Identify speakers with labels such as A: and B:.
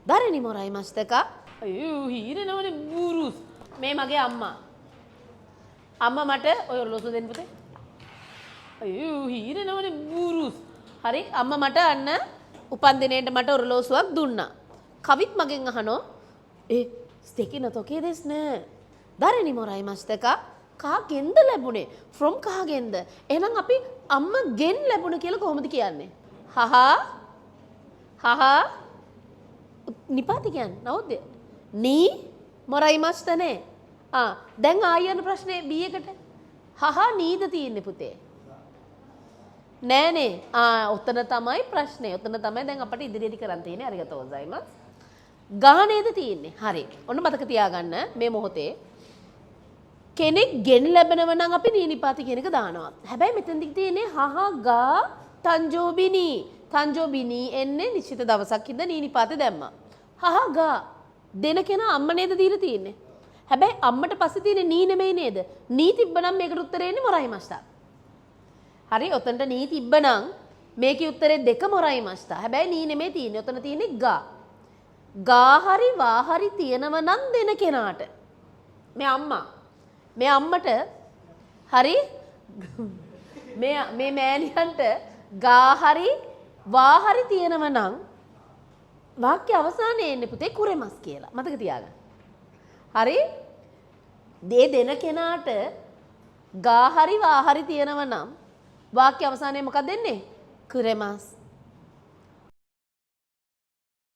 A: 誰にもらいましたか? අයියෝ හීරෙනවනේ බූරුස්. මේ මගේ අම්මා. අම්මා මට ඔය ඔරලෝසුව දෙන්න පුතේ. අයියෝ හීරෙනවනේ බූරුස්. හරි අම්මා මට අන්න උපන් දිනේට මට ඔරලෝසුවක් දුන්නා. කවිත් මගෙන් අහනෝ ස්තෙකි නොතොකේ දෙස් නෑ.誰にもらいましたか? කාගෙන්ද ලැබුණේ? from කාගෙන්ද? එහෙනම් අපි අම්මගෙන් ලැබුණ කියලා කොහොමද කියන්නේ? හහා හහා නිපාති කියන්නේ නවද්ද? නී මොරයිමස්තනේ. දැන් ආයන ප්‍රශ්නේ B එකට. හහා නීද තියෙන්නේ පුතේ? නෑනේ. උතන තමයි ප්‍රශ්නේ. උතන තමයි දැන් අපිට ඉදිරියේදී කරන් තියෙන්නේ. අරිගතෝ ගොසයිමස්. ගා නේද තියෙන්නේ? හරි. ඔන්න මතක තියාගන්න මේ මොහොතේ කෙනෙක් ගෙන ලැබෙනව නම් අපි නීනිපාති කියන එක දානවා. හැබැයි මෙතෙන්දි තියෙන්නේ හහා ගා තංජෝබිනි. තංජෝබිනි එන්නේ නිශ්චිත දවසක් ඉඳ නීනිපාතේ දැම්මා. හහා ගා දෙන කෙනා අම්ම නේද දීලා තියෙන්නේ. හැබැයි අම්මට පස්සේ තියෙන්නේ නී නෙමෙයි නේද? නී තිබ්බනම් මේකට උත්තරේ එන්නේ මොරයිමස්තා. හරි ඔතනට නී තිබ්බනම් මේකේ උත්තරේ දෙක මොරයිමස්තා. හැබැයි නී නෙමෙයි තියෙන්නේ. ඔතන තියෙන්නේ ගා. ගා හරි වා හරි තියෙනව නම් දෙන කෙනාට. මේ අම්මා මේ අම්මට හරි මේ මෑණියන්ට ගා හරි වා හරි තියෙනව නම් වාක්‍ය අවසානයේ එන්නේ පුතේ කුරෙමස් කියලා. මතක තියාගන්න. හරි? දෙන කෙනාට ගා හරි වා හරි තියෙනව නම් වාක්‍ය අවසානයේ මොකක්ද එන්නේ? කුරෙමස්.